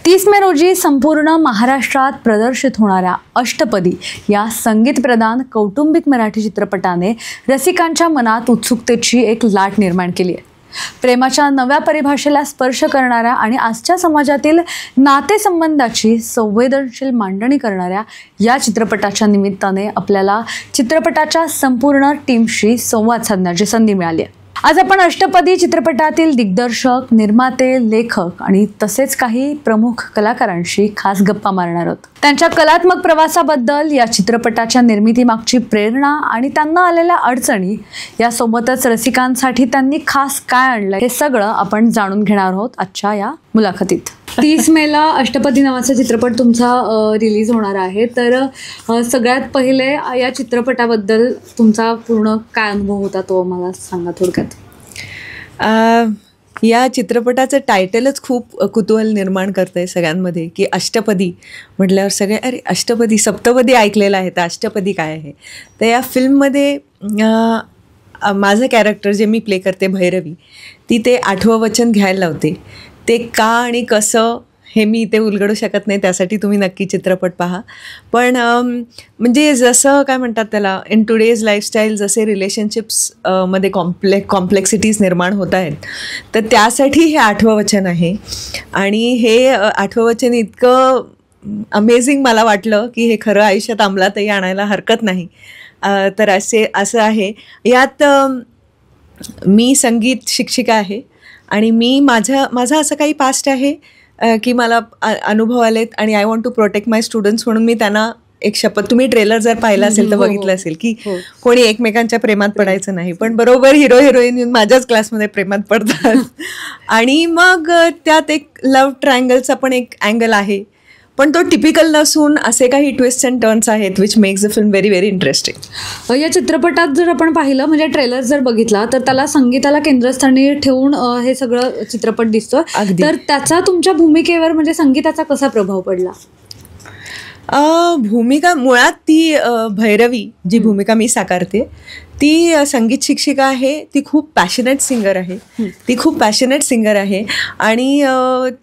30 मे रोजी संपूर्ण महाराष्ट्रात प्रदर्शित होणाऱ्या अष्टपदी या संगीतप्रधान कौटुंबिक मराठी चित्रपटाने रसिकांच्या मनात उत्सुकतेची एक लाट निर्माण केली आहे. प्रेमाच्या नव्या परिभाषेला स्पर्श करणाऱ्या आणि आजच्या समाजातील नातेसंबंधाची संवेदनशील मांडणी करणाऱ्या या चित्रपटाच्या निमित्ताने आपल्याला चित्रपटाच्या संपूर्ण टीमशी संवाद साधण्याची संधी मिळाली आहे. आज आपण अष्टपदी चित्रपटातील दिग्दर्शक, निर्माते, लेखक आणि तसेच काही प्रमुख कलाकारांशी खास गप्पा मारणार आहोत. त्यांच्या कलात्मक प्रवासाबद्दल, या चित्रपटाच्या निर्मितीमागची प्रेरणा आणि त्यांना आलेल्या अडचणी, यासोबतच रसिकांसाठी त्यांनी खास काय आणलं, हे सगळं आपण जाणून घेणार आहोत आजच्या या मुलाखतीत. 30 मेला अष्टपदी नावाचा चित्रपट तुमचा रिलीज होणार आहे. तर सगळ्यात पहिले या चित्रपटाबद्दल तुमचा पूर्ण काय अनुभव होता तो मला सांगा थोडक्यात. या चित्रपटाचं टायटलच खूप कुतूहल निर्माण करतंय सगळ्यांमध्ये की अष्टपदी म्हटल्यावर सगळे अरे अष्टपदी, सप्तपदी ऐकलेलं आहे तर अष्टपदी काय आहे. तर या फिल्ममध्ये माझं कॅरेक्टर जे मी प्ले करते भैरवी, ती ते 8वं वचन घ्यायला लावते. ते का आणि कसं हे मी इथे उलगडू शकत नाही, त्यासाठी तुम्ही नक्की चित्रपट पहा. पण म्हणजे जसं काय म्हणतात त्याला, इन टुडेज लाईफस्टाईल जसे रिलेशनशिप्स मध्ये कॉम्प्लेक्सिटीज निर्माण होत आहेत, तर त्यासाठी हे 8वं वचन आहे. आणि हे 8वं वचन इतकं अमेझिंग मला वाटलं की हे खरं आयुष्यात अंमलातही आणायला हरकत नाही. तर असं आहे. यात मी संगीत शिक्षिका आहे आणि मी माझं असं काही पास्ट आहे की मला अनुभव आलेत आणि I want to protect my students म्हणून मी त्यांना एक शपथ, तुम्ही ट्रेलर जर पाहिला असेल तर बघितलं असेल की कोणी एकमेकांच्या प्रेमात पडायचं नाही, पण बरोबर हिरो हिरोईन माझ्याच क्लासमध्ये प्रेमात पडतात. आणि मग त्यात एक लव्ह ट्रायंगलचा पण एक अँगल आहे, पण तो टिपिकल नसून असे काही ट्विस्ट अँड टर्न्स आहेत which makes the film very very interesting. या चित्रपटात जर आपण पाहिलं, म्हणजे ट्रेलर जर बघितला तर त्याला संगीताला केंद्रस्थानी ठेवून हे सगळं चित्रपट दिसतो. तर त्याचा तुमच्या भूमिकेवर म्हणजे संगीताचा कसा प्रभाव पडला? भूमिका मुळात ती भैरवी जी भूमिका मी साकारते ती संगीत शिक्षिका आहे. ती खूप पॅशनेट सिंगर आहे आणि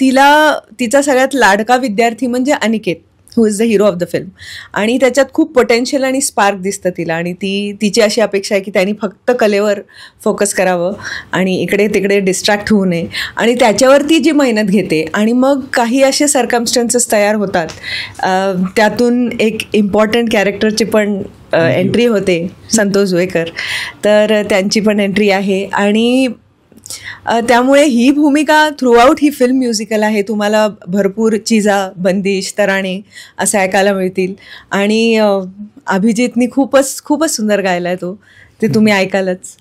तिचा सगळ्यात लाडका विद्यार्थी म्हणजे Aniket, who is the hero of the film. आणि त्याच्यात खूप पोटेन्शियल आणि स्पार्क दिसतं तिला. आणि तिची अशी अपेक्षा आहे की त्यांनी फक्त कलेवर फोकस करावं आणि इकडे तिकडे डिस्ट्रॅक्ट होऊ नये. आणि त्याच्यावर ती जी मेहनत घेते आणि मग काही असे सर्कमस्टन्सेस तयार होतात, त्यातून एक इम्पॉर्टंट कॅरेक्टरची पण एंट्री होते, संतोष जुवेकर, तर त्यांची पण एंट्री आहे. आणि त्यामुळे ही भूमिका थ्रूआउट ही फिल्म म्युझिकल आहे. तुम्हाला भरपूर चिजा, बंदिश, तराणे असं ऐकायला मिळतील. आणि अभिजितनी खूपच सुंदर गायला आहे तो, ते तुम्ही ऐकालच.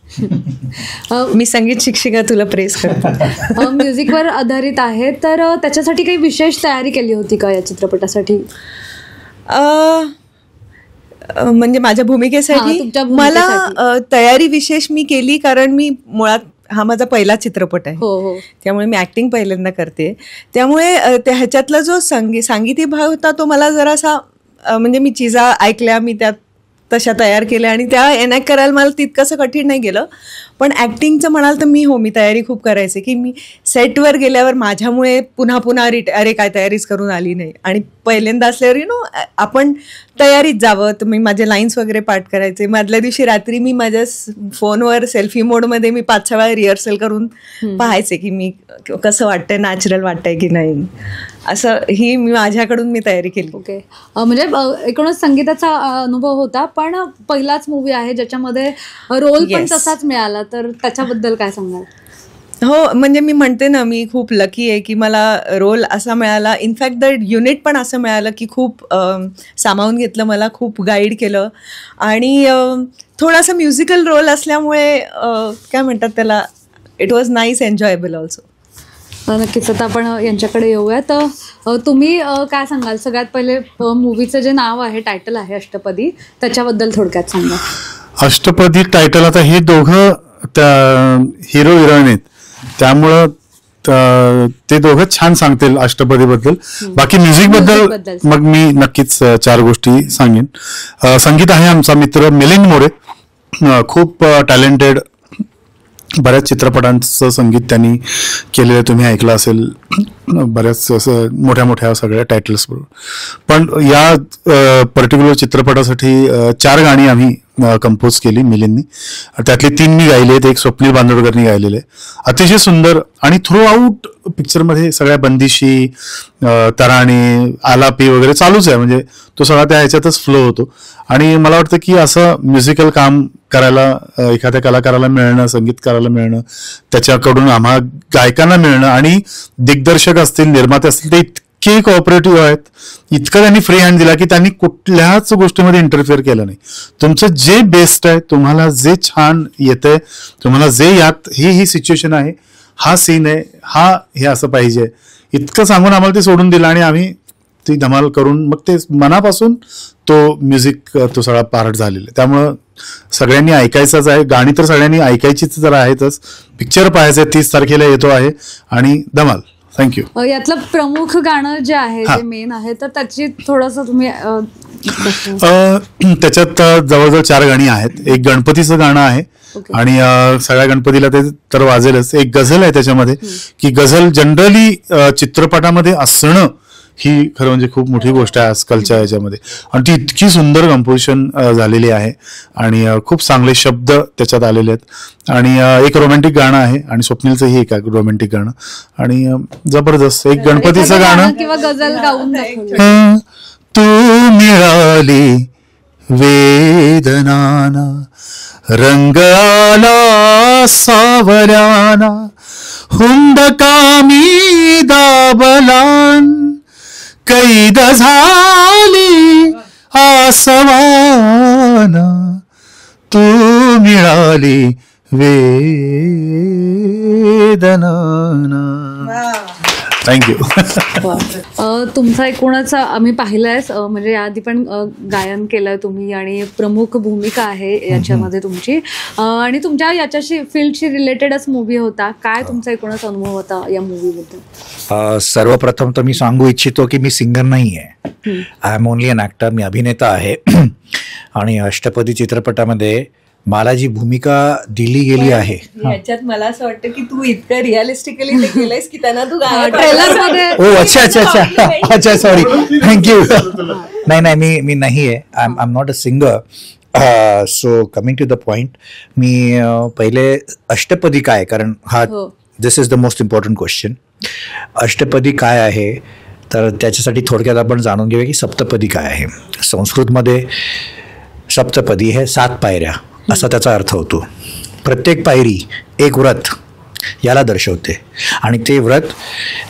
मी संगीत शिक्षिका तुला प्रेस करते. म्युझिकवर आधारित आहे, तर त्याच्यासाठी काही विशेष तयारी केली होती का या चित्रपटासाठी? म्हणजे माझ्या भूमिकेसाठी मला तयारी विशेष मी केली, कारण मी मुळात हा माझा पहिला चित्रपट आहे. त्यामुळे मी ऍक्टिंग पहिल्यांदा करते. त्यामुळे ह्याच्यातला जो सांगीतिक भाग होता तो मला जरासा म्हणजे मी चिजा ऐकल्या, मी त्यात तशा तयार केल्या आणि त्या एनॅक्ट करायला मला तितकंसं कठीण नाही गेलं. पण ॲक्टिंगचं म्हणाल तर मी तयारी खूप करायचे की मी सेटवर गेल्यावर माझ्यामुळे पुन्हा अरे काय तयारीच करून आली नाही. आणि पहिल्यांदा असल्यावर आपण तयारीत जावं, तर मी माझे लाईन्स वगैरे पाठ करायचे. मधल्या दिवशी रात्री मी माझ्या फोनवर सेल्फी मोडमध्ये मी 5-6 वेळा रिहर्सल करून पाहायचे की मी कसं वाटतंय, नॅचरल वाटतंय की नाही. असं ही माझ्याकडून मी तयारी केली. ओके. म्हणजे एकूणच संगीताचा अनुभव होता, पण पहिलाच मूवी आहे ज्याच्यामध्ये रोल पण तसाच मिळाला, तर त्याच्याबद्दल काय सांगाल? हो, म्हणजे मी म्हणते ना, मी खूप लकी आहे की मला रोल असा मिळाला. इनफॅक्ट द युनिट पण असं मिळालं की खूप सामावून घेतलं मला, खूप गाईड केलं. आणि थोडासा म्युझिकल रोल असल्यामुळे काय म्हणतात त्याला, it was nice, enjoyable also. नक्कीच. आता आपण यांच्याकडे येऊयात. तुम्ही काय सांगाल? सगळ्यात पहिले मूवीचं जे नाव आहे, टायटल आहे अष्टपदी, त्याच्याबद्दल थोडक्यात सांगा. अष्टपदी टायटल, आता हे दोघं त्या हिरो हिरोईन आहेत, त्यामुळं ते दोघं छान सांगतील अष्टपदीबद्दल. बाकी म्युझिक बद्दल मग मी नक्कीच 4 गोष्टी सांगेन. संगीत आहे आमचा मित्र मिलिंद मोरे, खूप टॅलेंटेड बऱ्याच चित्रपटांचं संगीत त्यांनी केलेलं तुम्ही ऐकलं असेल, बऱ्याच असं मोठ्या मोठ्या सगळ्या टायटल्स बरोबर. पण या पर्टिक्युलर चित्रपटासाठी 4 गाणी आम्ही कंपोज केली मिलिंदनी. त्यातली 3 मी गायली आहेत, एक स्वप्नील बांदोडकरनी गायलेले. अतिशय सुंदर आणि थ्रू आउट पिक्चरमध्ये सगळ्या बंदिशी, तराणे, आलापी वगैरे चालूच आहे. म्हणजे तो सगळा त्या ह्याच्यातच फ्लो होतो. आणि मला वाटतं की असं म्युझिकल काम करायला एखाद्या कलाकाराला मिळणं, संगीतकाराला मिळणं, त्याच्याकडून आम्हा गायकांना मिळणं, आणि दिग्दर्शक असतील, निर्माते असतील, ते इतके कोऑपरेटिव्ह आहेत, इतकं त्यांनी फ्री हँड दिला की त्यांनी कुठल्याच गोष्टीमध्ये इंटरफिअर केलं नाही. तुमचं जे बेस्ट आहे, तुम्हाला जे छान येतंय, तुम्हाला जे यात ही सिच्युएशन आहे, हा सीन आहे, हे असं पाहिजे, इतकं सांगून आम्हाला ते सोडून दिलं आणि आम्ही ती धमाल करून मग ते मनापासून तो म्युझिक तो सगळा पार्ट झालेला आहे. त्यामुळं सगळ्यांनी ऐकायचंच आहे. गाणी तर सगळ्यांनी ऐकायचीच तर आहेतच. पिक्चर पाहायचं 30 तारखेला येतो आहे आणि धमाल. थँक्यू. यातलं प्रमुख गाणं जे आहे, जे मेन आहे, तर त्याची थोडंसं तुम्ही त्याच्यात जवळजवळ 4 गाणी आहेत. एक गणपतीचं गाणं आहे आणि सगळ्या गणपतीला ते तर वाजेलच. एक गझल आहे त्याच्यामध्ये, की गझल जनरली चित्रपटामध्ये असणं ही खरं म्हणजे खूप मोठी गोष्ट आहे आजकालच्या याच्यामध्ये. आणि ती इतकी सुंदर कंपोजिशन झालेली आहे आणि खूप चांगले शब्द त्याच्यात आलेले आहेत. आणि एक रोमॅन्टिक गाणं आहे आणि स्वप्नीलचंही एक रोमॅन्टिक गाणं आणि जबरदस्त एक गणपतीचं गाणं किंवा गझल गाऊन दाखवलं. तू मिळाली वेदनाना, रंग आला सावराना, हुंदकामी दाबलान, कैद झाली आसमाना, तू मिळाली वेदनाना. थँक्यू. तुमचा एकूणच आम्ही पाहिलंय, म्हणजे याआधी पण गायन केलंय तुम्ही आणि प्रमुख भूमिका आहे याच्यामध्ये तुमची, आणि तुमच्या याच्याशी फील्डशी रिलेटेडच मूवी होता. काय तुमचा एकूणच अनुभव होता या मूवीबद्दल? सर्वप्रथम तर मी सांगू इच्छितो की मी सिंगर नाही आहे. I am only an actor. मी अभिनेता आहे आणि अष्टपदी चित्रपटामध्ये मला जी भूमिका दिली गेली आहे, याच्यात मला असं वाटतं की तू इतकं रिअलिस्टिकली ते केलंयस की त्यांना तू ट्रेलर मध्ये. ओ अच्छा अच्छा अच्छा अच्छा, सॉरी, थँक्यू. नाही मी नाही आहे. I am not a singer. So coming to the point, मी पहिले अष्टपदी काय, कारण this is the most important question. Ashtapadi काय आहे तर त्याच्यासाठी थोडक्यात आपण जाणून घेऊया की सप्तपदी काय आहे. संस्कृतमध्ये सप्तपदी हे 7 पायऱ्या असा त्याचा अर्थ होतो. प्रत्येक पायरी एक व्रत याला दर्शवते आणि ते व्रत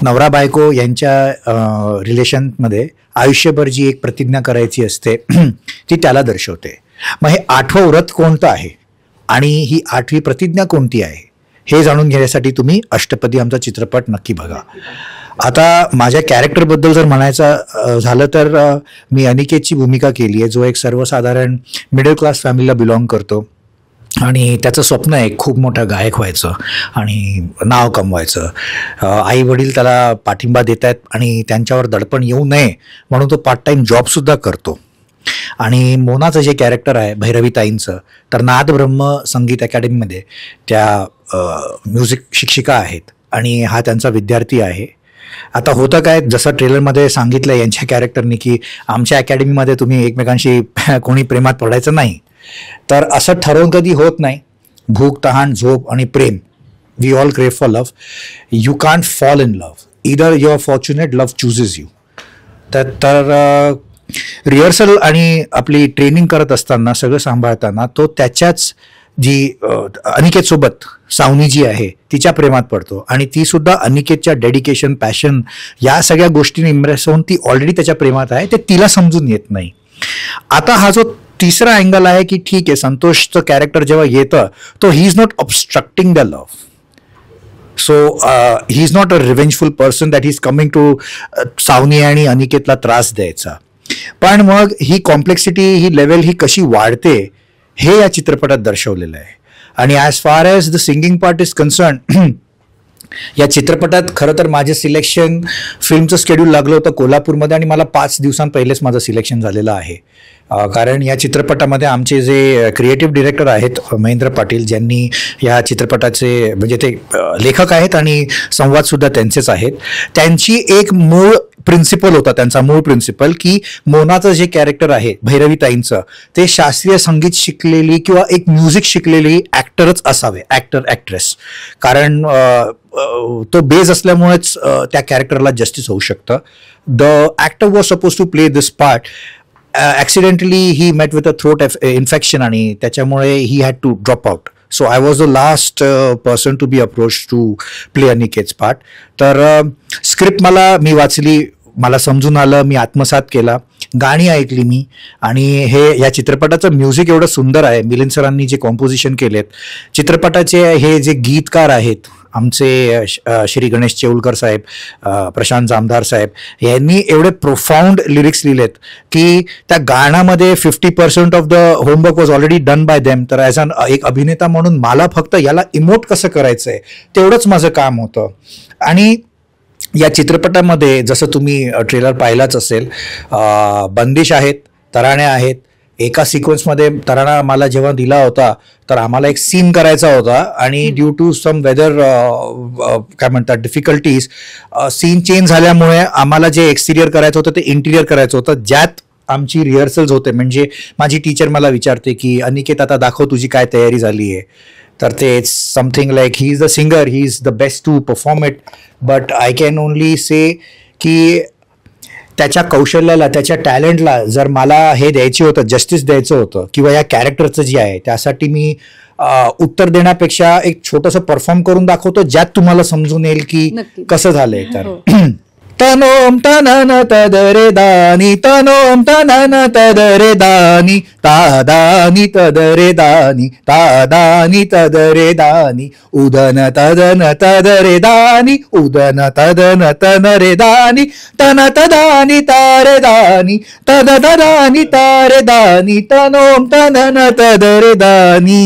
नवरा बायको यांच्या रिलेशनमध्ये आयुष्यभर जी एक प्रतिज्ञा करायची असते ती त्याला दर्शवते. मग हे 8वं व्रत कोणतं आहे आणि ही 8वी प्रतिज्ञा कोणती आहे हे जाणून घेण्यासाठी तुम्ही अष्टपदी आमचा चित्रपट नक्की बघा. आता माझ्या कॅरेक्टरबद्दल जर म्हणायचं झालं तर मी अनिकेतची भूमिका केली आहे, जो एक सर्वसाधारण मिडल क्लास फॅमिलीला बिलॉंग करतो आणि त्याचं स्वप्न आहे खूप मोठा गायक व्हायचं आणि नाव कमवायचं. आई वडील त्याला पाठिंबा देत आहेत आणि त्यांच्यावर दडपण येऊ नये म्हणून तो पार्ट टाईम जॉबसुद्धा करतो. आणि मोनाचं जे कॅरेक्टर आहे भैरवीताईंचं, तर नाद ब्रह्म संगीत अकॅडमीमध्ये त्या म्युझिक शिक्षिका आहेत आणि हा त्यांचा विद्यार्थी आहे. आता होतं काय, जसं ट्रेलरमध्ये सांगितलं यांच्या कॅरेक्टरनी की आमच्या अकॅडमीमध्ये तुम्ही एकमेकांशी कोणी प्रेमात पडायचं नाही, तर असं ठरवून कधी होत नाही. भूक, तहान, झोप आणि प्रेम, we all crave for love. You can't fall in love, either you are fortunate, love chooses you. तर रिहर्सल आणि आपली ट्रेनिंग करत असताना सगळं सांभाळताना तो त्याच्याच जी अनिकेतसोबत सावनी जी आहे तिच्या प्रेमात पडतो आणि ती सुद्धा अनिकेतच्या डेडिकेशन, पॅशन या सगळ्या गोष्टींनी इम्प्रेस होऊन ती ऑलरेडी त्याच्या प्रेमात आहे, ते तिला समजून येत नाही. आता हा जो तिसरा अँगल आहे की ठीक आहे, संतोषचं कॅरेक्टर जेव्हा येतं तो he is not obstructing the love. So he is not a revengeful person that is coming to Savani आणि अनिकेतला त्रास द्यायचा. पण मग ही कॉम्प्लेक्सिटी, ही लेवल ही कशी वाढते हे या चित्रपटात दर्शवलेलं आहे. आणि as far as the singing part is concern, या चित्रपटात खरं तर माझे सिलेक्शन, फिल्मचं शेड्यूल लागलं होतं कोल्हापूरमध्ये आणि मला 5 दिवसांपहिलेच माझं सिलेक्शन झालेलं आहे. कारण या चित्रपटामध्ये आमचे जे क्रिएटिव्ह डिरेक्टर आहेत महेंद्र पाटील, ज्यांनी या चित्रपटाचे म्हणजे ते लेखक आहेत आणि संवादसुद्धा त्यांचेच आहेत, त्यांची एक मूळ प्रिन्सिपल होता, त्यांचा मूळ प्रिन्सिपल की मोनाचं जे कॅरेक्टर आहे भैरवीताईंचं, ते शास्त्रीय संगीत शिकलेली किंवा एक म्युझिक शिकलेली ॲक्टरच असावे, ॲक्ट्रेस. कारण तो बेस असल्यामुळेच त्या कॅरेक्टरला जस्टिस होऊ शकतं. The actor was suppose to play this part. Accidentally he met with a throat infection आणि त्याच्यामुळे he had to drop out. So I was the last person to be approach to play Aniket's part. तर script मी वाचली, मला समजून आलं, मी आत्मसात केला, गाणी ऐकली मी, आणि या चित्रपटाचं म्युझिक एवढं सुंदर आहे. मिलिंद सरांनी जे कॉम्पोजिशन केलेत, चित्रपटाचे हे जे गीतकार आहेत आमचे श्री गणेश चेऊलकर साहेब, प्रशांत जामदार साहेब, यांनी एवढे प्रोफाऊंड लिरिक्स लिहिलेत की त्या गाण्यामध्ये 50% of the homework was already done by them. तर ॲज एक अभिनेता म्हणून मला फक्त याला इमोट कसं करायचं आहे तेवढंच माझं काम होतं. आणि या चित्रपटामध्ये जसं तुम्ही ट्रेलर पाहिलाच असेल, बंदिश आहेत, तराणे आहेत. एका सिक्वेन्समध्ये तराणा मला जेव्हा दिला होता तर आम्हाला एक सीन करायचा होता आणि ड्यू टू सम वेदर काय म्हणतात डिफिकल्टीज, सीन चेंज झाल्यामुळे आम्हाला जे एक्सटिरियर करायचं होतं ते इंटिरियर करायचं होतं, ज्यात आमची रिहर्सल्स होते. म्हणजे माझी टीचर मला विचारते की अनिकेत आता दाखव तुझी काय तयारी झाली आहे. तर ते something like he is the singer, he is the best to perform it, but I can only say की त्याच्या कौशल्याला, त्याच्या टॅलेंटला जर मला हे द्यायचं होतं, जस्टिस द्यायचं होतं किंवा या कॅरेक्टरचं जे आहे त्यासाठी मी उत्तर देण्यापेक्षा एक छोटंसं परफॉर्म करून दाखवतो, ज्यात तुम्हाला समजून येईल की कसं झालंय. तर तनोम तनन तदरे दानी, तनोम तनन तदरे दानी, तादानी तदरे दानी, तादानी तदरे दानी, उदन तदन तदरे दानी, उदन तदन तनरे दानी, तन तदानी तारे दानी, तद तदानी तारे दानी, तनोम तनन तदरे दानी.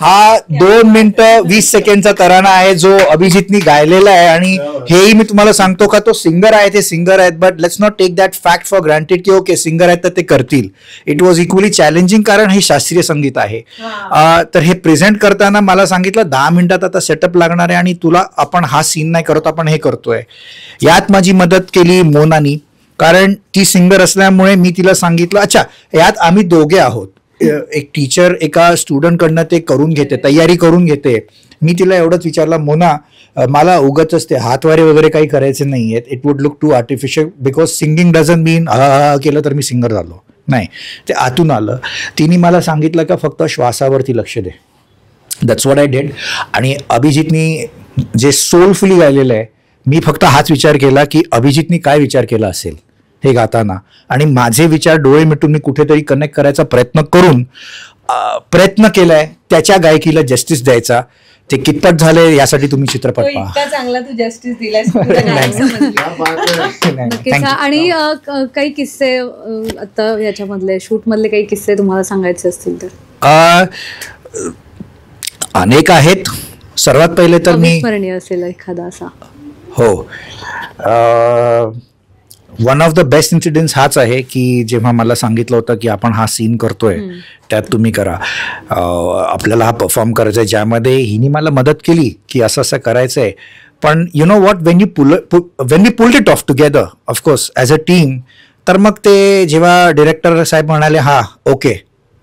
हा 2 मिनिटं 20 सेकंडचा तराणा आहे जो अभिजितनी गायलेला आहे. आणि हेही मी तुम्हाला सांगतो का तो सिंगर आहे, ते सिंगर आहेत, but let's not take that fact for granted की ओके सिंगर आहेत तर ते करतील. इट वॉज इक्वली चॅलेंजिंग, कारण हे शास्त्रीय संगीत आहे. तर हे प्रेझेंट करताना मला सांगितलं 10 मिनिटात आता सेटअप लागणार आहे आणि तुला आपण हा सीन नाही करत, आपण हे करतोय. यात माझी मदत केली मोनानी, कारण ती सिंगर असल्यामुळे मी तिला सांगितलं अच्छा यात आम्ही दोघे आहोत, एक टीचर एका स्टुडंटकडनं ते करून घेते, तयारी करून घेते. मी तिला एवढंच विचारलं, मोना मला उगाचच ते हातवारे वगैरे काही करायचे नाही आहेत, it would look too artificial, because singing doesn't mean केलं तर मी सिंगर झालो नाही, ते आतून आलं. तिने मला सांगितलं का फक्त श्वासावरती लक्ष दे. That's what I did. आणि अभिजितनी जे सोलफुली गायलेलं आहे, मी फक्त हाच विचार केला की अभिजितनी काय विचार केला असेल हे गाताना, आणि माझे विचार डोळे मिटून मी कुठेतरी कनेक्ट करायचा प्रयत्न केलाय त्याच्या गायकीला जस्टिस द्यायचा. ते कितपत झाले यासाठी तुम्ही चित्रपट पहा. इतका चांगला तू जस्टिस दिलास. आणि काही किस्से आता याच्यामधले शूट मधले काही किस्से तुम्हाला सांगायचे असतील तर? अनेक आहेत. सर्वात पहिले तर मी स्मरणीय असेल एखादा असा. हो, one of the best incidents हाच आहे की जेव्हा मला सांगितलं होतं की आपण हा सीन करतोय त्यात तुम्ही करा, आपल्याला हा परफॉर्म करायचा आहे, ज्यामध्ये हिने मला मदत केली की असं असं करायचं आहे. पण you know what, when we pulled it off together of course as a team, तर मग ते जेव्हा डिरेक्टर साहेब म्हणाले हा ओके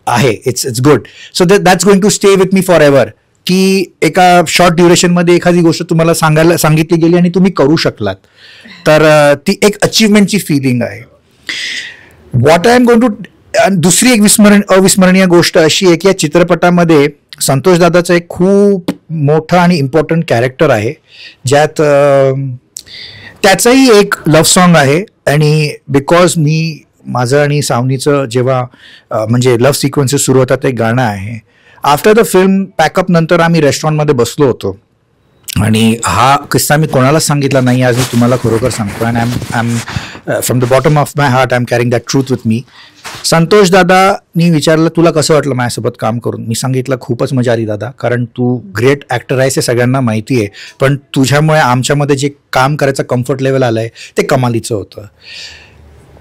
आहे, it's good, so that's going to stay with me forever, की एका शॉर्ट ड्युरेशनमध्ये एखादी गोष्ट तुम्हाला सांगितली गेली आणि तुम्ही करू शकलात, तर ती एक अचीवमेंटची फिलिंग आहे. What I am going to. दुसरी एक अविस्मरणीय गोष्ट अशी आहे की या चित्रपटामध्ये संतोष दादाचं एक खूप मोठं आणि इम्पॉर्टंट कॅरेक्टर आहे, ज्यात त्याचंही एक लव्ह सॉन्ग आहे. आणि बिकॉज मी माझं आणि सावनीचं जेव्हा म्हणजे लव्ह सिक्वेन्सेस सुरू होतात ते गाणं आहे. आफ्टर द फिल्म पॅकअप नंतर आम्ही रेस्टॉरंटमध्ये बसलो होतो आणि हा किस्सा मी कोणालाच सांगितला नाही, आज मी तुम्हाला खरोखर सांगतो. And I am from the bottom of my heart I am carrying that truth with me. Santosh दादानी विचारलं तुला कसं वाटलं माझ्यासोबत काम करून. मी सांगितलं खूपच मजा आली दादा, कारण तू ग्रेट ॲक्टर आहेस हे सगळ्यांना माहिती आहे, पण तुझ्यामुळे आमच्यामध्ये जे काम करायचं कम्फर्ट लेवल आलं आहे ते कमालीचं होतं.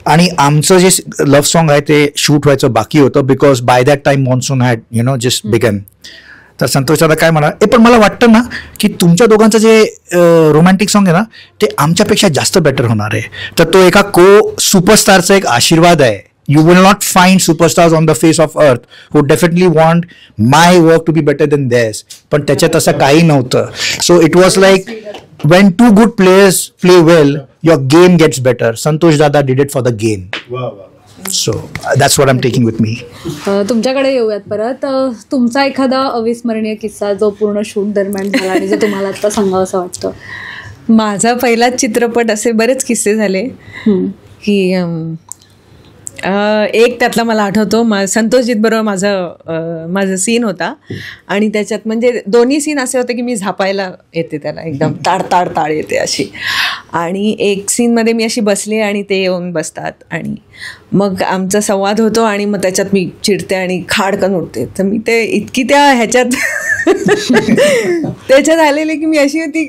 आणि आमचं जे लव्ह सॉन्ग आहे ते शूट व्हायचं बाकी होतं because by that time monsoon had just began. तर संतोष दादा काय म्हणा, पण मला वाटतं ना की तुमच्या दोघांचं जे रोमॅन्टिक सॉन्ग आहे ना ते आमच्यापेक्षा जास्त बेटर होणार आहे. तर तो एका सुपरस्टारचा एक आशीर्वाद आहे. You will not find superstars on the face of earth who definitely want my work to be better than theirs. पण त्याच्यात असं काही नव्हतं. So it was like when two good players play well, your game gets better. Santosh Dada did it for the game. So that's what I'm taking with me. तुमच्याकडे येऊयात परत. तुमचा एखादा अविस्मरणीय किस्सा जो पूर्ण शूट दरम्यान झाला आणि जो तुम्हाला आता सांगावं असं वाटतं. माझा पहिलाच चित्रपट असे बरेच किस्से झाले की एक त्यातला मला आठवतो, संतोषजीत बरोबर माझा सीन होता आणि त्याच्यात म्हणजे दोन्ही सीन असे होते की मी झापायला येते त्याला, एकदम ताड येते अशी. आणि एक सीनमध्ये मी अशी बसले आणि ते येऊन बसतात आणि मग आमचा संवाद होतो आणि मग त्याच्यात मी चिडते आणि खाडकन उठते. तर मी ते इतकी त्या ह्याच्यात त्याच्यात आलेले की मी अशी ती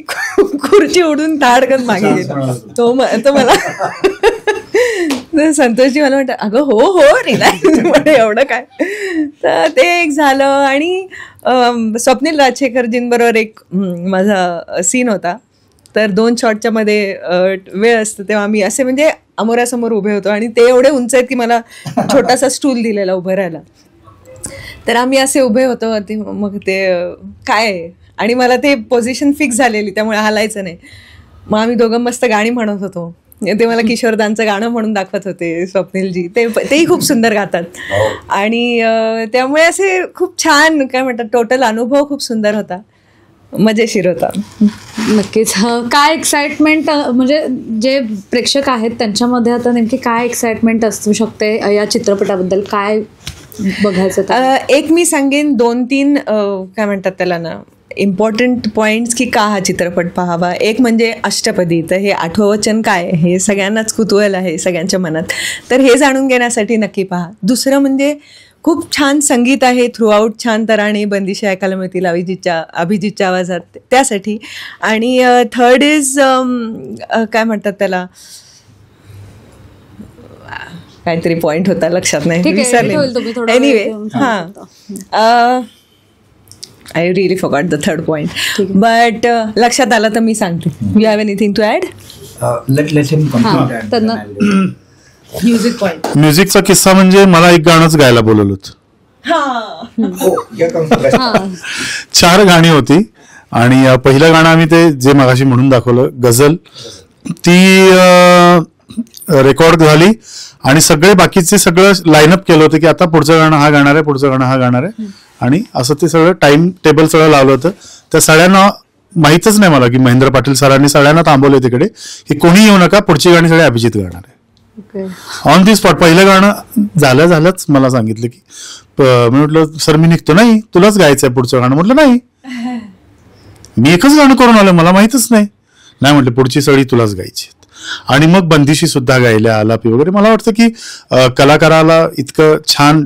खुर्ची उडून ताडकन मागे गेलो. तो मला संतोषजी मला म्हणतात अगं हो रिलॅक्स म्हणजे एवढं काय. तर ते एक झालं. आणि स्वप्नील राजशेखरजींबरोबर एक माझा सीन होता. तर 2 शॉटच्या मध्ये वेळ असतं तेव्हा आम्ही असे म्हणजे अमोरासमोर उभे होतो आणि ते एवढे उंच आहेत की मला छोटासा स्टूल दिलेला उभं राहायला. तर आम्ही असे उभे होतो. मग ते काय आणि मला ते पोझिशन फिक्स झालेली त्यामुळे हलायचं नाही. मग आम्ही दोघं मस्त गाणी म्हणत होतो. ते मला किशोरदांचं गाणं म्हणून दाखवत होते स्वप्नीलजी. तेही खूप सुंदर गातात. आणि त्यामुळे असे खूप छान काय म्हणतात टोटल अनुभव खूप सुंदर होता, मजेशीर होता. नक्कीच. काय एक्साइटमेंट म्हणजे जे प्रेक्षक आहेत त्यांच्यामध्ये आता नेमकी काय एक्साइटमेंट असू शकते या चित्रपटाबद्दल, काय बघायचं? एक मी सांगेन 2-3 काय म्हणतात त्याला ना इम्पॉर्टंट पॉईंट्स की का हा चित्रपट पाहावा. एक म्हणजे अष्टपदी. तर हे 8वं वचन काय हे सगळ्यांनाच कुतूहल आहे सगळ्यांच्या मनात. तर हे जाणून घेण्यासाठी नक्की पहा. दुसरं म्हणजे खूप छान संगीत आहे थ्रूआउट, छान तराणे बंदिशी ऐकायला मिळतील अभिजितच्या आवाजात त्यासाठी. आणि थर्ड इज काय म्हणतात त्याला काहीतरी पॉईंट होता लक्षात नाही विसरले. एनिवे हां I really forgot the third point but लक्षात आलं तर मी सांगते. You have anything to add? म्युझिकचा किस्सा म्हणजे मला एक गाणंच गायला बोलवलं होतं. 4 गाणी होती आणि पहिलं गाणं आम्ही ते जे मगाशी म्हणून दाखवलं गझल ती रेकॉर्ड झाली आणि सगळे बाकीचे सगळं लाईनअप केलं होतं की आता पुढचं गाणं हा गाणार आहे, पुढचं गाणं हा गाणार आहे. आणि असं ते सगळं टाइम टेबल सगळं लावलं होतं. त्या सगळ्यांना माहीतच नाही मला की महेंद्र पाटील सरांनी सगळ्यांना थांबवले तिकडे की कोणी येऊ नका, पुढची गाणी सगळे अभिजित गाणार आहे. ऑन दी स्पॉट पहिलं गाणं झालंच मला सांगितलं की मी म्हटलं सर मी निघतो. नाही तुलाच गायचंय पुढचं गाणं. म्हटलं नाही मी एकच गाणं करून आलो, मला माहितच नाही. म्हटलं पुढची सगळी तुलाच गायची. आणि मग बंदिशी सुद्धा गायल्या, आलापी वगैरे. मला वाटतं की कलाकाराला इतकं छान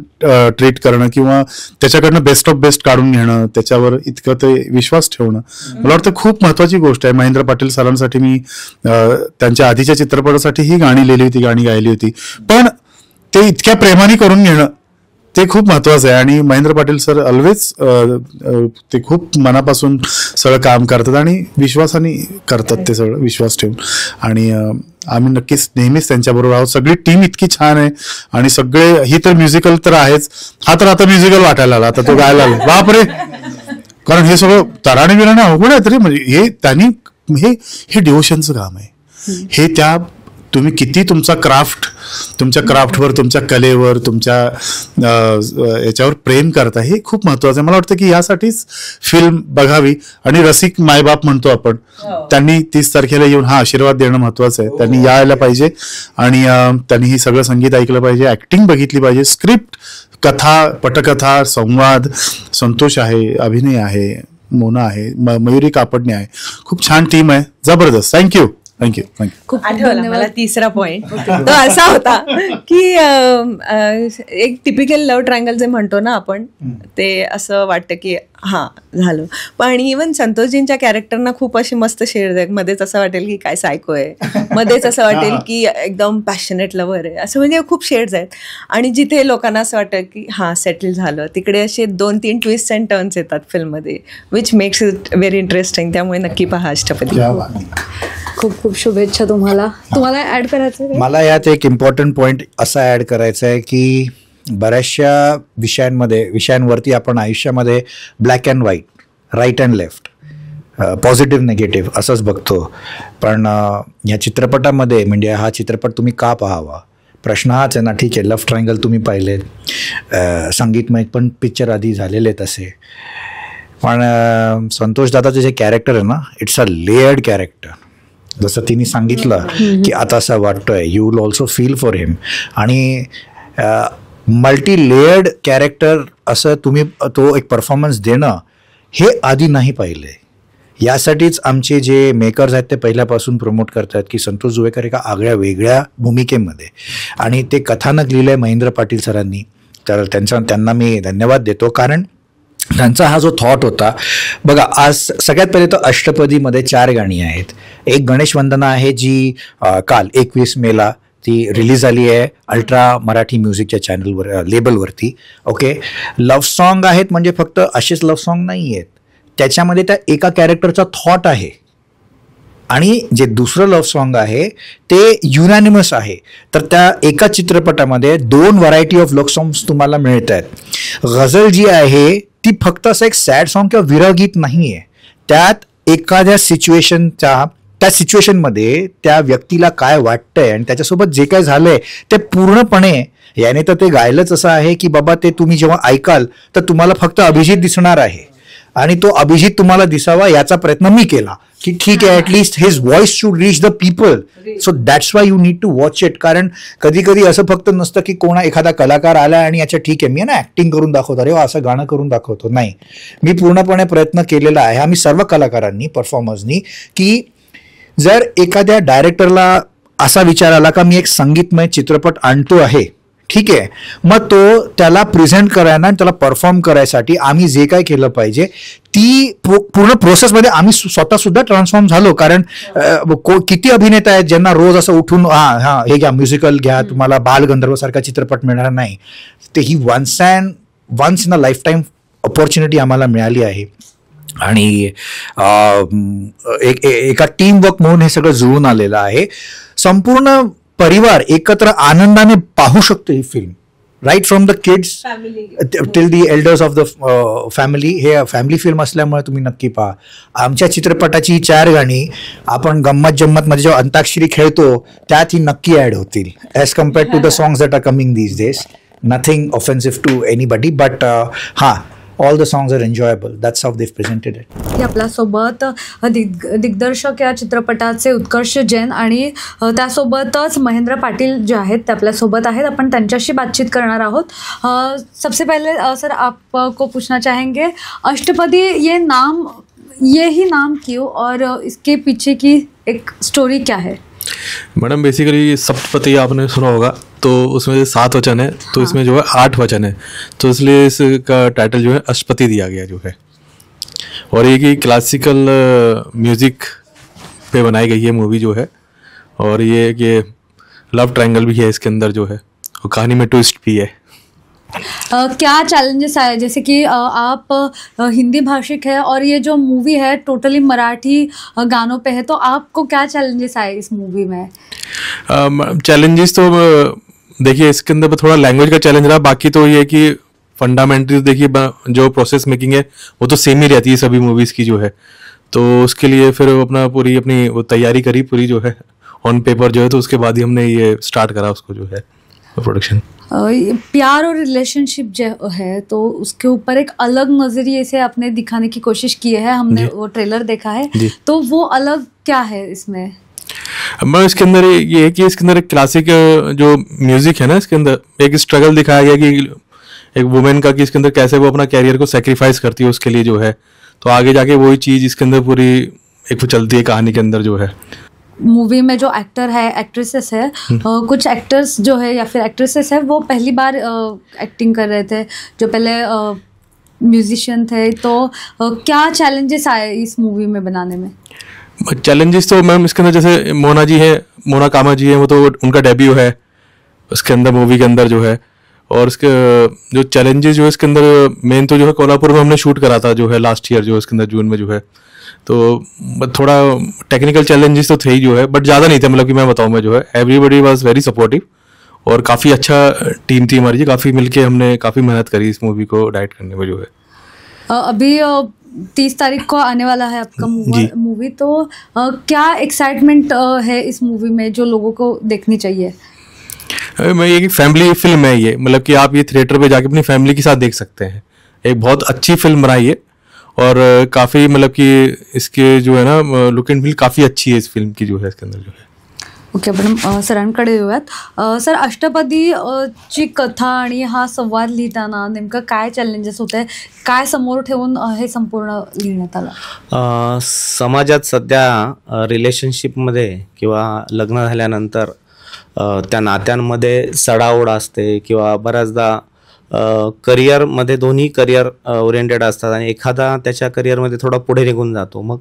ट्रीट करणं किंवा त्याच्याकडनं बेस्ट ऑफ बेस्ट काढून घेणं, त्याच्यावर इतकं ते विश्वास ठेवणं मला वाटतं खूप महत्वाची गोष्ट आहे. महेंद्र पाटील सरांसाठी मी त्यांच्या आधीच्या चित्रपटासाठी ही गाणी लिहिली होती, गाणी गायली होती. पण ते इतक्या प्रेमाने करून घेणं ते खूप महत्वाचं आहे. आणि महेंद्र पाटील सर ऑलवेज ते खूप मनापासून सगळं काम करतात आणि विश्वासाने करतात ते सगळं विश्वास ठेवून. आणि आम्ही नक्कीच नेहमीच त्यांच्याबरोबर आहोत. सगळी टीम इतकी छान आहे आणि सगळे ही तर म्युझिकल तर आहेच. हा तर आता म्युझिकल वाटायला आला, आता तो गायला आला बापरे. कारण हे सगळं तराणे बिराणे अवघड आहे तरी म्हणजे हे त्यांनी हे डिव्होशनचं काम आहे. हे त्या तुम्ही किती तुमचा तुमच्या क्राफ्टवर, तुमच्या कलेवर, तुमच्या याच्यावर प्रेम करता हे खूप महत्वाचं आहे. मला वाटतं की यासाठीच फिल्म बघावी. आणि रसिक मायबाप म्हणतो आपण, त्यांनी 30 तारखेला येऊन हा आशीर्वाद देणं महत्वाचं आहे. त्यांनी यायला पाहिजे आणि त्यांनी ही सगळं संगीत ऐकलं पाहिजे, ऍक्टिंग बघितली पाहिजे, स्क्रिप्ट, कथा, पटकथा, संवाद, संतोष आहे, अभिनय आहे, मोना आहे, मयुरी कापडणे आहे. खूप छान टीम आहे, जबरदस्त. थँक्यू. थँक्यू खूप आठवला मला धन्यवाद. तिसरा पॉइंट तो असा होता की एक टिपिकल लव्ह ट्रायंगल जे म्हणतो ना आपण, ते असं वाटतं की हां झालं, पण इवन संतोषजींच्या कॅरेक्टरना खूप अशी मस्त शेड आहे. मध्येच असं वाटेल की काय सायको आहे, मध्येच असं वाटेल की एकदम पॅशनेट लव्हर आहे, असं म्हणजे खूप शेड्स आहेत. आणि जिथे लोकांना असं वाटतं की हां सेटल झालं, तिकडे असे 2-3 ट्विस्ट अँड टर्न्स येतात फिल्ममध्ये, which makes it very interesting. त्यामुळे नक्की पहा अष्टपदी. खूप खूप शुभेच्छा तुम्हाला. तुम्हाला ऍड करायचं आहे? मला यात एक इम्पॉर्टंट पॉईंट असा ॲड करायचा आहे की बऱ्याचशा विषयांवरती आपण आयुष्यामध्ये black and white, right and left, positive negative असंच बघतो. पण या चित्रपटामध्ये, म्हणजे हा चित्रपट तुम्ही का पाहावा, प्रश्न हाच आहे ना. ठीक आहे, लव्ह ट्रायंगल तुम्ही पाहिले, संगीतमय पण पिक्चर आधी झालेले तसे, पण संतोष दादाचे जे कॅरेक्टर आहे ना, इट्स अ लेयर्ड कॅरेक्टर. जसं तिने सांगितलं की आता असं वाटतंय, you will also feel for him. आणि मल्टी लेयर्ड कॅरेक्टर असं तुम्ही तो एक परफॉर्मन्स देणं हे आधी नाही पाहिले. यासाठीच आमचे जे मेकर्स आहेत ते पहिल्यापासून प्रमोट करतात की संतोष जुवेकर एका आगळ्या वेगळ्या भूमिकेमध्ये, आणि ते कथानक लिहिलं आहे महेंद्र पाटील सरांनी. तर त्यांना मी धन्यवाद देतो, कारण त्यांचा हा जो थॉट होता. बघा, आज सगळ्यात पहिले तर अष्टपदीमध्ये 4 गाणी आहेत. एक गणेश वंदना आहे जी काल 21 मेला ती रिलीज झाली आहे अल्ट्रा मराठी म्युझिकच्या चॅनलवर, लेबलवरती. ओके, लव्ह सॉन्ग आहेत, म्हणजे फक्त असेच लव्ह सॉन्ग नाही आहेत, त्याच्यामध्ये त्या एका कॅरेक्टरचा थॉट आहे. आणि जे दुसरं लव्ह सॉन्ग आहे ते युनॅनिमस आहे. तर त्या एका चित्रपटामध्ये 2 व्हरायटी ऑफ लव्ह सॉंग्स तुम्हाला मिळत आहेत. गझल जी आहे ती फक्त असं एक सॅड सॉन्ग किंवा विरह गीत नाही आहे. त्यात एखाद्या त्या सिच्युएशनमध्ये त्या व्यक्तीला काय वाटतंय आणि त्याच्यासोबत जे काय झालंय ते पूर्णपणे, याने तर ते गायलंच असं आहे की बाबा ते तुम्ही जेव्हा ऐकाल तर तुम्हाला फक्त अभिजित दिसणार आहे, आणि तो अभिजित तुम्हाला दिसावा याचा प्रयत्न मी केला की ठीक आहे, at least his voice should reach the people. So that's why you need to watch it. कारण कधी कधी असं फक्त नसतं की एखादा कलाकार आला आणि याच्या ठीक आहे मी ना ॲक्टिंग करून दाखवतो, अरे असं गाणं करून दाखवतो. नाही, मी पूर्णपणे प्रयत्न केलेला आहे, आम्ही सर्व कलाकारांनी, परफॉर्मर्सनी, की जर एखाद्या डायरेक्टरला असा विचार आला का मी एक संगीतमय चित्रपट आणतो आहे, ठीक आहे, मग तो त्याला प्रेझेंट करायला आणि त्याला परफॉर्म करायसाठी आम्ही जे काय केलं पाहिजे ती पूर्ण प्रोसेसमध्ये आम्ही स्वतः सुद्धा ट्रान्सफॉर्म झालो. कारण किती अभिनेता आहेत ज्यांना रोज असं उठून हे घ्या म्युझिकल घ्या, तुम्हाला बालगंधर्वसारखा चित्रपट मिळणार नाही. ते ही once in a life time opportunity आम्हाला मिळाली आहे. आणि एका टीम वर्क म्हणून हे सगळं जुळून आलेलं आहे. संपूर्ण परिवार एकत्र आनंदाने पाहू शकतो ही film, right from the kids till the elders of the family. हे फॅमिली फिल्म असल्यामुळे तुम्ही नक्की पहा. आमच्या चित्रपटाची 4 गाणी आपण गंमत जम्मत मध्ये जेव्हा अंताक्षरी खेळतो त्यात ही नक्की ऍड होतील, as compared to the songs that are coming these days. Nothing offensive to anybody, but all the songs are enjoyable. That's how they've presented it. आपल्यासोबत दिग्दर्शक या चित्रपटाचे उत्कर्ष जैन आणि त्यासोबतच महेंद्र पाटील जे आहेत ते आपल्यासोबत आहेत. आपण त्यांच्याशी बातचीत करणार आहोत. सबसे पहले सर आपको पूछना चाहेंगे, अष्टपदी ये ही नाम क्यों और इसके पीछे की एक स्टोरी क्या है? मैडम बेसिकली सप्तपदी आपने सुना होगा, तो उसमें 7 वचन है, तो इसमें जो है 8 वचन है, तो इसलिए इसका टाइटल जो है अष्टपदी दिया गया जो है. और ये कि क्लासिकल म्यूज़िक पे बनाई गई है मूवी जो है, और ये कि लव ट्रायंगल भी है इसके अंदर जो है, और कहानी में ट्विस्ट भी है. क्या चैलेंजेस आए, जैसे कि आप हिंदी भाषिक है और ये जो मूवी है टोटली मराठी गानों पे है, तो आपको क्या चैलेंजेस आए इस मूवी में? चैलेंजेस तो देखिए इसके अंदर थोड़ा लैंग्वेज का चैलेंज रहा, बाकी तो ये कि फंडामेंटल देखिए जो प्रोसेस मेकिंग है वो तो सेम ही रहती है सभी मूवीज़ की जो है. तो उसके लिए फिर पूरी अपनी वो तैयारी करी पूरी जो है ऑन पेपर जो है, तो उसके बाद ही हमने ये स्टार्ट करा उसको जो है प्रोडक्शन. प्यार और रिलेशनशिप जो है तो उसके ऊपर एक अलग नजरिए से आपने दिखाने की कोशिश की है. हमने वो ट्रेलर देखा है, तो वो अलग क्या है इसमें? मैं इसके अंदर ये है कि इसके अंदर एक क्लासिक जो म्यूजिक है ना, इसके अंदर एक स्ट्रगल दिखाया गया कि एक वुमेन का कि इसके अंदर कैसे वो अपना कैरियर को सेक्रीफाइस करती है उसके लिए जो है, तो आगे जाके वही चीज़ इसके अंदर पूरी एक चलती है कहानी के अंदर जो है. मूवी में जो एक्टर है, एक्ट्रेसेस है, कुछ एक्टर्स जो है या फिर एक्ट्रेसेस है वो पहली बार एक्टिंग कर रहे थे, जो पहले म्यूजिशियन थे, तो क्या चैलेंजेस आए इस मूवी में बनाने में? चैलेंजेस तो मैम इसके अंदर जैसे मोना जी है, मोना कामा जी है, वो तो उनका डेब्यू है उसके अंदर, मूवी के अंदर जो है। और इसके जो चैलेंजेस जो है इसके अंदर मेन तो जो है कोल्हापुर में हमने शूट करा था जो है लास्ट ईयर, जो है इसके अंदर जून में जो है, तो थोड़ा टेक्निकल चैलेंजेस तो थे ही जो है, बट ज़्यादा नहीं थे। मतलब कि मैं बताऊँ, मैं जो है एवरीबडी वाज वेरी सपोर्टिव और काफ़ी अच्छा टीम थी हमारी जी, काफ़ी मिलके हमने काफ़ी मेहनत करी इस मूवी को डायरेक्ट करने में जो है। अभी 30 तारीख को आने वाला है आपका मूवी, तो क्या एक्साइटमेंट है इस मूवी में जो लोगों को देखनी चाहिए? मैं ये फैमिली फिल्म है ये, मतलब कि आप ये थिएटर पे जाके अपनी फैमिली के साथ देख सकते हैं। एक बहुत अच्छी फिल्म बनाई है और काफ़ी मतलब कि इसके जो है ना लुक एंड फील काफ़ी अच्छी है इस फिल्म की जो है इसके अंदर जो है। ओके, आपण सरांकडे येऊयात. सर, अष्टपदी ची कथा आणि हा संवाद लिहिताना नेमकं काय चॅलेंजेस होते, काय समोर ठेवून हे संपूर्ण लिहिण्यात आलं? समाजात सध्या रिलेशनशिपमध्ये किंवा लग्न झाल्यानंतर त्या नात्यांमध्ये चढाओढ असते किंवा बऱ्याचदा करिअरमध्ये दोन्ही करिअर ओरिएंटेड असतात आणि एखादा त्याच्या करिअरमध्ये थोडा पुढे निघून जातो, मग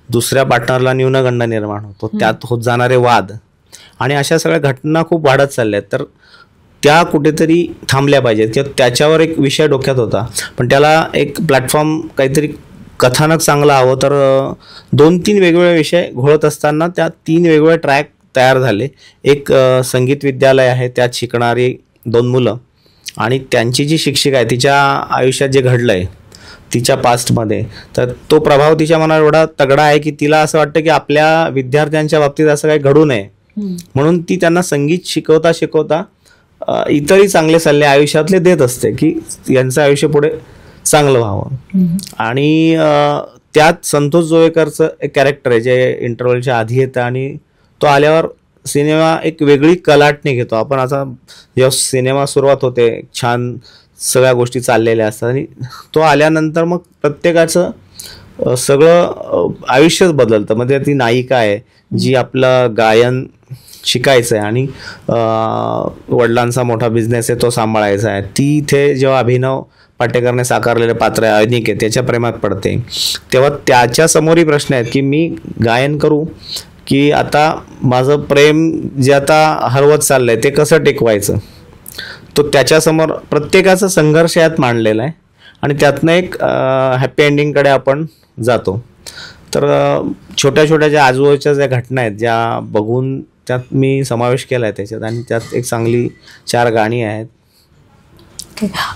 दुसऱ्या पार्टनरला न्यूनगंड निर्माण होतो, त्यात होत जाणारे वाद आणि अशा सगळ्या घटना खूप वाढत चालल्या आहेत. तर त्या कुठेतरी थांबल्या पाहिजेत किंवा त्याच्यावर एक विषय डोक्यात होता, पण त्याला एक प्लॅटफॉर्म काहीतरी कथानक चांगलं हवं. तर 2-3 वेगवेगळे विषय घोळत असताना त्या 3 वेगवेगळे ट्रॅक तयार झाले. एक संगीत विद्यालय आहे, त्यात शिकणारी 2 मुलं आणि त्यांची जी शिक्षिका आहे तिच्या आयुष्यात जे घडलं आहे तिच्या पास्टमध्ये, तर तो प्रभाव तिच्या मनावर एवढा तगडा आहे की तिला असं वाटतं की आपल्या विद्यार्थ्यांच्या बाबतीत असं काही घडू नये, म्हणून ती त्यांना संगीत शिकवता शिकवता इतरही चांगले सल्ले आयुष्यातले देत असते की यांचं आयुष्य पुढे चांगलं व्हावं. आणि त्यात संतोष जोवेकरचं एक कॅरेक्टर आहे जे इंटरव्हलच्या आधी येतं आणि तो आल्यावर सिनेमा एक वेगळी कलाटणी घेतो. आपण आता जेव्हा सिनेमा सुरुवात होते छान सगळ्या गोष्टी चाललेल्या असतात आणि तो आल्यानंतर मग प्रत्येकाचं सगळं आयुष्यच बदलतं. म्हणजे ती नायिका आहे जी आपलं गायन शिकायचं आहे आणि वडिलांचा मोठा बिझनेस आहे तो सांभाळायचा आहे. ती इथे जेव्हा अभिनव पाटेकरने साकारलेले पात्र आहे अनिक आहे त्याच्या प्रेमात पडते, तेव्हा त्याच्या समोरही प्रश्न आहेत की मी गायन करू की आता माझं प्रेम जे आता हरवत चाललंय ते कसं टिकवायचं. तो त्याच्यासमोर प्रत्येकाचा संघर्ष यात मांडलेला आहे आणि त्यातनं एक हॅपी एंडिंगकडे आपण जातो. तर छोट्या छोट्या ज्या आजूबाजूच्या ज्या घटना आहेत ज्या बघून त्यात मी समावेश केला आहे त्याच्यात, आणि त्यात एक चांगली 4 गाणी आहेत.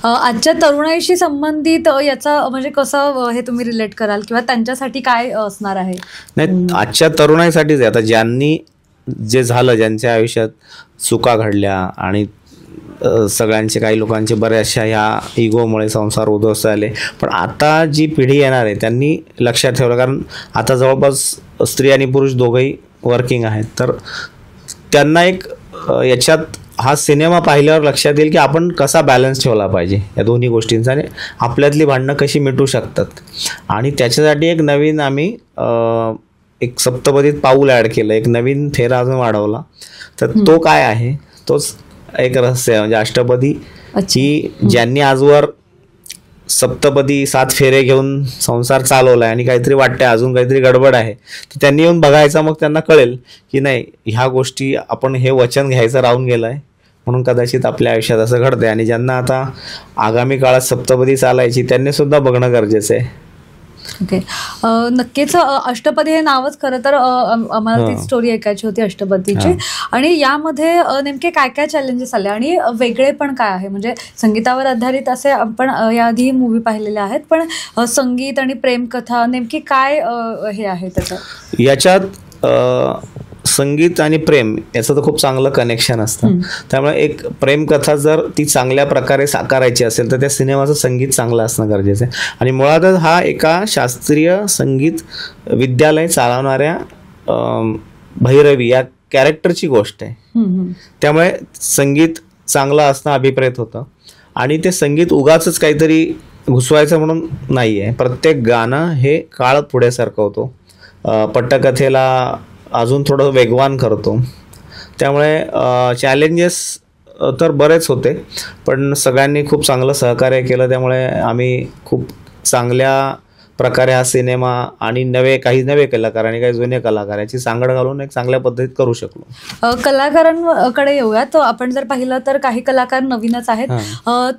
आजच्या तरुणाईशी संबंधित याचा म्हणजे कसं हे तुम्ही रिलेट कराल किंवा त्यांच्यासाठी काय असणार आहे? नाही, आजच्या तरुणाईसाठीच आहे. आता ज्यांनी जे झालं, ज्यांच्या आयुष्यात चुका घडल्या आणि सगळ्यांचे काही लोकांचे बऱ्याचशा ह्या इगोमुळे संसार उद्ध्वस्त झाले, पण आता जी पिढी येणार आहे त्यांनी लक्षात ठेवलं, कारण आता जवळपास स्त्री आणि पुरुष दोघंही वर्किंग आहेत, तर त्यांना एक याच्यात हा सिनेमा पाहिल्यावर लक्षात येईल की आपण कसा बॅलन्स ठेवला पाहिजे या दोन्ही गोष्टींचा आणि आपल्यातली भांडणं कशी मिटू शकतात. आणि त्याच्यासाठी एक नवीन आम्ही एक सप्तपदीत पाऊल ॲड केलं, एक नवीन फेरा अजून वाढवला. तर तो काय आहे, तोच एक रहस्य आहे. म्हणजे अष्टपदी ही ज्यांनी आजवर सप्तपदी 7 फेरे घेऊन संसार चालवलाय आणि काहीतरी वाटतंय अजून काहीतरी गडबड आहे, तर त्यांनी येऊन बघायचं, मग त्यांना कळेल की नाही ह्या गोष्टी आपण हे वचन घ्यायचं राहून गेलं आहे म्हणून कदाचित आपल्या आयुष्यात असं घडतंय. आणि ज्यांना आता आगामी काळात सप्तपदी चालायची त्यांनी सुद्धा बघणं गरजेचं आहे. ओके, नक्कीच. अष्टपदी हे नावच खरं तर आम्हाला ती स्टोरी ऐकायची होती अष्टपदीची. आणि यामध्ये नेमके काय काय चॅलेंजेस आले आणि वेगळे पण काय आहे? म्हणजे संगीतावर आधारित असे आपण याआधी मूवी पाहिलेले आहेत, पण संगीत आणि प्रेमकथा नेमकी काय हे आहे त्याच्यात? याच्यात संगीत आणि प्रेम याचं तर खूप चांगलं कनेक्शन असतं. त्यामुळे एक प्रेमकथा जर ती चांगल्या प्रकारे साकारायची असेल तर त्या सिनेमाचं संगीत चांगलं असणं गरजेचं आहे. आणि मुळातच हा एका शास्त्रीय संगीत विद्यालय चालवणाऱ्या भैरवी या कॅरेक्टरची गोष्ट आहे. त्यामुळे संगीत चांगलं असणं अभिप्रेत होतं. आणि ते संगीत उगाचच काहीतरी घुसवायचं म्हणून नाही आहे. प्रत्येक गाणं हे काळ पुढे सरकवतो. पट्टकथेला अजून थोडं वेगवान करतो. त्यामुळे चॅलेंजेस तर बरेच होते, पण सगळ्यांनी खूप चांगलं सहकार्य केलं. त्यामुळे आम्ही खूप चांगल्या प्रकारे हा सिनेमा आणि काही नवे कलाकार आणि काही जुने कलाकार याची सांगड घालून एक चांगल्या पद्धतीत करू शकलो. कलाकारांकडे येऊयात. आपण जर पाहिलं तर काही कलाकार नवीनच आहेत,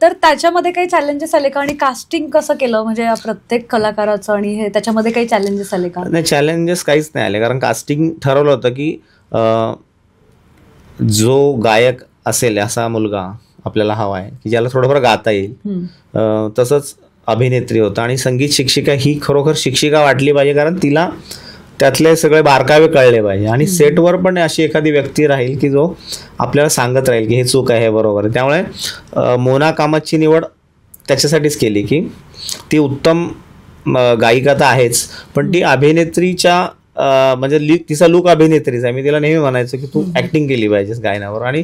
तर त्याच्यामध्ये काही चॅलेंजेस आले का? आणि कास्टिंग कसं केलं म्हणजे प्रत्येक कलाकाराचं, आणि हे त्याच्यामध्ये काही चॅलेंजेस आले का? नाही, चॅलेंजेस काहीच नाही आले, कारण कास्टिंग ठरवलं होतं की जो गायक असेल असा मुलगा आपल्याला हवा आहे की ज्याला थोडंफार गाता येईल. तसंच अभिनेत्री होता आणि संगीत शिक्षिका ही खरोखर शिक्षिका वाटली पाहिजे, कारण तिला त्यातले सगळे बारकावे कळले पाहिजे. आणि सेटवर पण अशी एखादी व्यक्ती राहील की जो आपल्याला सांगत राहील की हे चूक आहे, हे बरोबर आहे. त्यामुळे मोना कामतची निवड त्याच्यासाठीच केली की ती उत्तम गायिका तर आहेच, पण ती अभिनेत्रीच्या म्हणजे तिचा लुक अभिनेत्रीचा आहे. मी तिला नेहमी म्हणायचो की तू ऍक्टिंग केली पाहिजेस गायनावर, आणि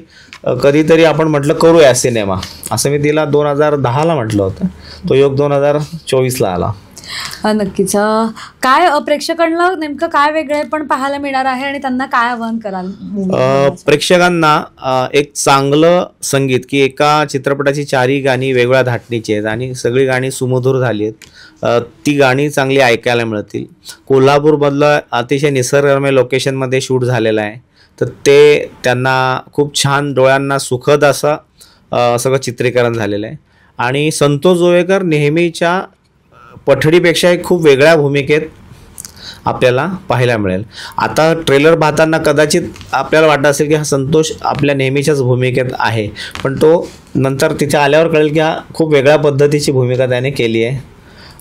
कधीतरी आपण म्हटलं करूया सिनेमा, असं मी तिला 2010ला म्हटलं होतं. तो योग 2024ला आला. नक्कीच. काय प्रेक्षकांना नेमकं काय वेगळे पण पाहायला मिळणार आहे आणि त्यांना काय आवाहन कराल? प्रेक्षकांना एक चांगलं संगीत, की एका चित्रपटाची 4ही गाणी वेगळ्या धाटणीची आहेत आणि सगळी गाणी सुमधुर झाली आहेत. ती गाणी चांगली ऐकायला मिळतील. कोल्हापूरमधलं अतिशय निसर्गरम्य लोकेशनमध्ये शूट झालेलं आहे, तर ते त्यांना खूप छान डोळ्यांना सुखद असं सगळं चित्रीकरण झालेलं आहे. आणि संतोष जोवेकर नेहमीच्या पठडीपेक्षा एक खूप वेगळ्या भूमिकेत आपल्याला पाहायला मिळेल. आता ट्रेलर पाहताना कदाचित आपल्याला वाटत असेल की हा संतोष आपल्या नेहमीच्याच भूमिकेत आहे, पण तो नंतर तिथे आल्यावर कळेल की हा खूप वेगळ्या पद्धतीची भूमिका त्याने केली आहे.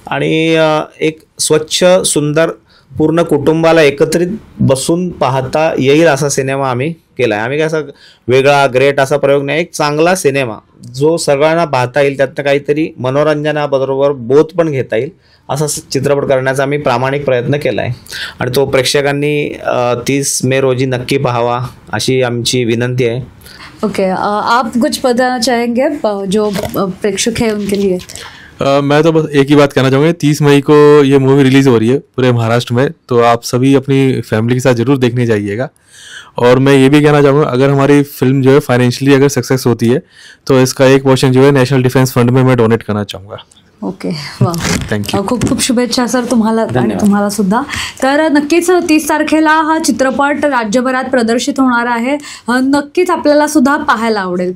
आणि एक स्वच्छ सुंदर पूर्ण कुटुंबाला एकत्रित बसून पाहता येईल असा सिनेमा आम्ही केला आहे. आम्ही काय असा वेगळा ग्रेट असा प्रयोग नाही, एक चांगला सिनेमा जो सगळ्यांना पाहता येईल, त्यातनं काहीतरी मनोरंजनाबरोबर बोध पण घेता येईल असा चित्रपट करण्याचा आम्ही प्रामाणिक प्रयत्न केला आहे. आणि तो प्रेक्षकांनी 30 मे रोजी नक्की पाहावा अशी आमची विनंती आहे. ओके, आप कुछ बताना चाहेंगे जो प्रेक्षक है उनके लिए? मैं तो बस एक ही बात कहना चाहूँगा, 30 मई को ये मूवी रिलीज़ हो रही है पूरे महाराष्ट्र में, तो आप सभी अपनी फैमिली के साथ ज़रूर देखने जाइएगा. और मैं ये भी कहना चाहूँगा, अगर हमारी फिल्म जो है फाइनेंशियली अगर सक्सेस होती है तो इसका एक पोर्शन जो है नेशनल डिफेंस फंड में मैं डोनेट करना चाहूँगा. ओके, वा, थँक्यू. खूप खूप शुभेच्छा सर तुम्हाला आणि तुम्हाला सुद्धा. तर नक्कीच 30 तारखेला हा चित्रपट राज्यभरात प्रदर्शित होणार आहे. नक्कीच आपल्याला सुद्धा पाहायला आवडेल.